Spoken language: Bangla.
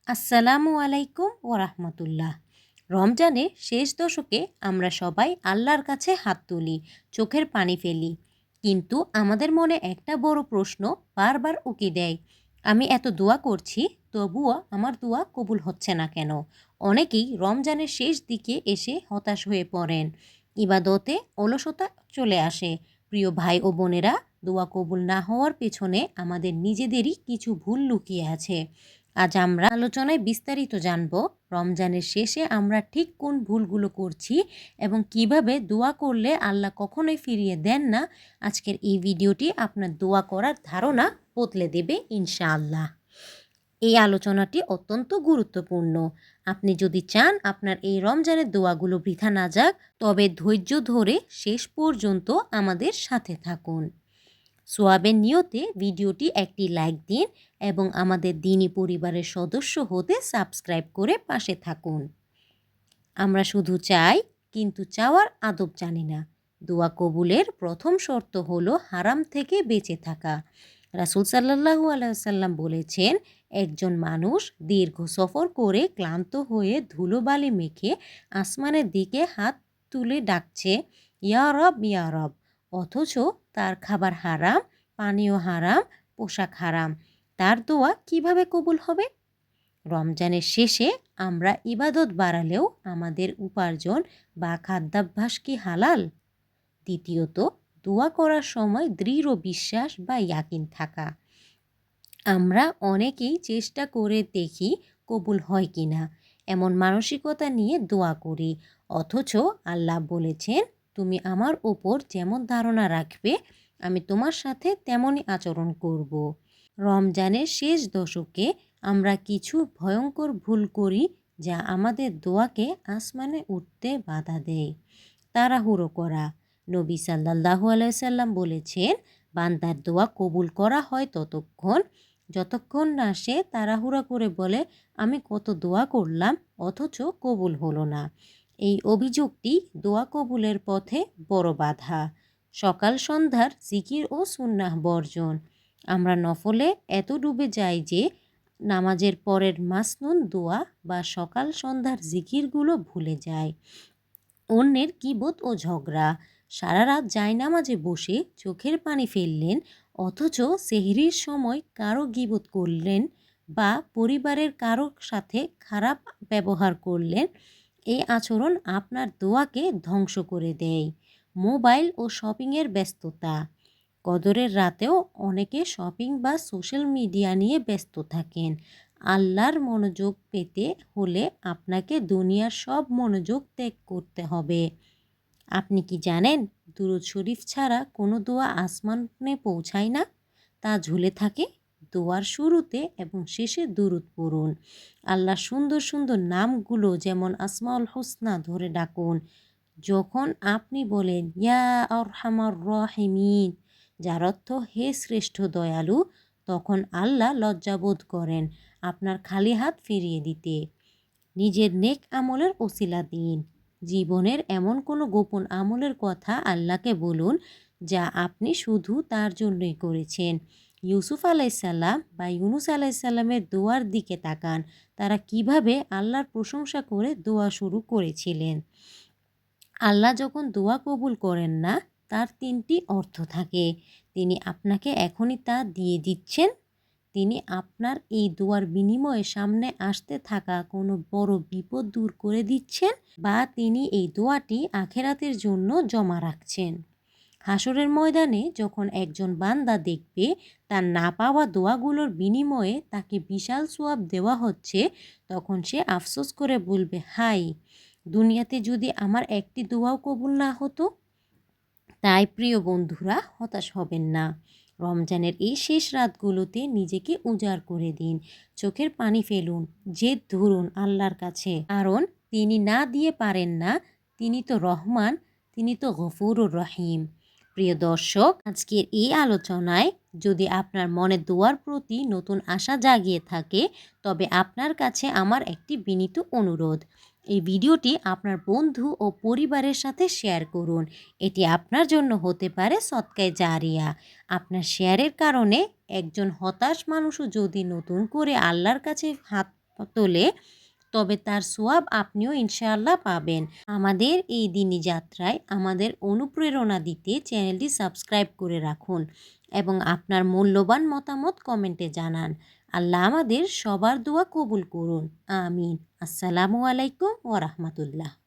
আসসালামু আলাইকুম ওরহমতুল্লাহ। রমজানের শেষ দশকে আমরা সবাই আল্লাহর কাছে হাত তুলি, চোখের পানি ফেলি, কিন্তু আমাদের মনে একটা বড় প্রশ্ন বারবার উকি দেয়। আমি এত দোয়া করছি, তবুও আমার দোয়া কবুল হচ্ছে না কেন? অনেকেই রমজানের শেষ দিকে এসে হতাশ হয়ে পড়েন, ইবাদতে অলসতা চলে আসে। প্রিয় ভাই ও বোনেরা, দোয়া কবুল না হওয়ার পেছনে আমাদের নিজেদেরই কিছু ভুল লুকিয়ে আছে। আজ আমরা আলোচনায় বিস্তারিত জানব রমজানের শেষে আমরা ঠিক কোন ভুলগুলো করছি এবং কিভাবে দোয়া করলে আল্লাহ কখনোই ফিরিয়ে দেন না। আজকের এই ভিডিওটি আপনার দোয়া করার ধারণা বদলে দেবে ইনশাআল্লাহ। এই আলোচনাটি অত্যন্ত গুরুত্বপূর্ণ। আপনি যদি চান আপনার এই রমজানের দোয়াগুলো বৃথা না যাক, তবে ধৈর্য ধরে শেষ পর্যন্ত আমাদের সাথে থাকুন। সোয়াবের নিয়তে ভিডিওটি একটি লাইক দিন এবং আমাদের দ্বীনি পরিবারের সদস্য হতে সাবস্ক্রাইব করে পাশে থাকুন। আমরা শুধু চাই, কিন্তু চাওয়ার আদব জানি না। দোয়া কবুলের প্রথম শর্ত হলো হারাম থেকে বেঁচে থাকা। রাসূল সাল্লাল্লাহু আলাইহি ওয়াসাল্লাম বলেছেন, একজন মানুষ দীর্ঘ সফর করে ক্লান্ত হয়ে ধুলোবালি মেখে আসমানের দিকে হাত তুলে ডাকছে, ইয়া রব ইয়া রব, অথচ তার খাবার হারাম, পানীয় হারাম, পোশাক হারাম। তার দোয়া কিভাবে কবুল হবে? রমজানের শেষে আমরা ইবাদত বাড়ালেও আমাদের উপার্জন বা খাদ্যাভ্যাস কি হালাল? দ্বিতীয়ত, দোয়া করার সময় দৃঢ় বিশ্বাস বা ইয়াকিন থাকা। আমরা অনেকেই চেষ্টা করে দেখি কবুল হয় কি না, এমন মানসিকতা নিয়ে দোয়া করি, অথচ আল্লাহ বলেছেন, তুমি আমার ওপর যেমন ধারণা রাখবে আমি তোমার সাথে তেমনই আচরণ করব। রমজানের শেষ দশকে আমরা কিছু ভয়ঙ্কর ভুল করি যা আমাদের দোয়াকে আসমানে উঠতে বাধা দেয়। তাড়াহুড়ো করা। নবী সাল্লাল্লাহু আলাইহি সাল্লাম বলেছেন, বান্দার দোয়া কবুল করা হয় যতক্ষণ না সে তাড়াহুড়া করে বলে, আমি কত দোয়া করলাম অথচ কবুল হলো না। এই অভিযোগটি দোয়া কবুলের পথে বড় বাধা। সকাল সন্ধ্যার জিকির ও সুন্নাহ বর্জন। আমরা নফলে এত ডুবে যাই যে নামাজের পরের মাসনুন দোয়া বা সকাল সন্ধ্যার জিকিরগুলো ভুলে যায়। অন্যের কিবত ও ঝগড়া। সারা রাত জায়নামাজে বসে চোখের পানি ফেললেন, অথচ সেহরির সময় কারো গীবত করলেন বা পরিবারের কারো সাথে খারাপ ব্যবহার করলেন। এই আচরণ আপনার দোয়াকে ধ্বংস করে দেয়। মোবাইল ও শপিংয়ের ব্যস্ততা। কদরের রাতেও অনেকে শপিং বা সোশ্যাল মিডিয়া নিয়ে ব্যস্ত থাকেন। আল্লাহর মনোযোগ পেতে হলে আপনাকে দুনিয়ার সব মনোযোগ ত্যাগ করতে হবে। আপনি কি জানেন, দুরূদ শরীফ ছাড়া কোনো দোয়া আসমানে পৌঁছায় না? তা ঝুলে থাকে। দোয়ার শুরুতে এবং শেষে দুরূদ পড়ুন। আল্লাহর সুন্দর সুন্দর নামগুলো যেমন আসমাউল হুসনা ধরে ডাকুন। যখন আপনি বলেন ইয়া আরহামার রাহিমিন, যার অর্থ হে শ্রেষ্ঠ দয়ালু, তখন আল্লাহ লজ্জাবোধ করেন আপনার খালি হাত ফিরিয়ে দিতে। নিজের নেক আমলের ওসিলা দিন। জীবনের এমন কোনো গোপন আমলের কথা আল্লাহকে বলুন যা আপনি শুধু তার জন্যই করেছেন। ইউসুফ আলাইসাল্লাম বা ইউনুস আলাইসাল্লামের দোয়ার দিকে তাকান। তারা কিভাবে আল্লাহর প্রশংসা করে দোয়া শুরু করেছিলেন। আল্লাহ যখন দোয়া কবুল করেন না, তার তিনটি অর্থ থাকে। তিনি আপনাকে এখনই তা দিয়ে দিচ্ছেন, তিনি আপনার এই দোয়ার বিনিময়ে সামনে আসতে থাকা কোনো বড় বিপদ দূর করে দিচ্ছেন, বা তিনি এই দোয়াটি আখেরাতের জন্য জমা রাখছেন। হাসরের ময়দানে যখন একজন বান্দা দেখবে তার না পাওয়া দোয়াগুলোর বিনিময়ে তাকে বিশাল সোয়াব দেওয়া হচ্ছে, তখন সে আফসোস করে বলবে, হাই, দুনিয়াতে যদি আমার একটি দোয়াও কবুল না হতো। তাই প্রিয় বন্ধুরা, হতাশ হবেন না। রমজানের এই শেষ রাতগুলোতে নিজেকে উজাড় করে দিন। চোখের পানি ফেলুন, জেদ ধরুন আল্লাহর কাছে, কারণ তিনি না দিয়ে পারেন না। তিনি তো রহমান, তিনি তো গফুরুর রহিম। প্রিয় দর্শক, আজকের এই আলোচনায় যদি আপনার মনে দোয়ার প্রতি নতুন আশা জাগিয়ে থাকে, তবে আপনার কাছে আমার একটি বিনীত অনুরোধ, এই ভিডিওটি আপনার বন্ধু ও পরিবারের সাথে শেয়ার করুন। এটি আপনার জন্য হতে পারে সদকায়ে জারিয়া। আপনার শেয়ারের কারণে একজন হতাশ মানুষও যদি নতুন করে আল্লাহর কাছে হাত তোলে তবে তার সোয়াব আপনিও ইনশাআল্লাহ পাবেন। আমাদের এই দিনী যাত্রায় আমাদের অনুপ্রেরণা দিতে চ্যানেলটি সাবস্ক্রাইব করে রাখুন এবং আপনার মূল্যবান মতামত কমেন্টে জানান। আল্লাহ আমাদের সবার দোয়া কবুল করুন। আমিন। আসসালামু আলাইকুম ওয়া রাহমাতুল্লাহ।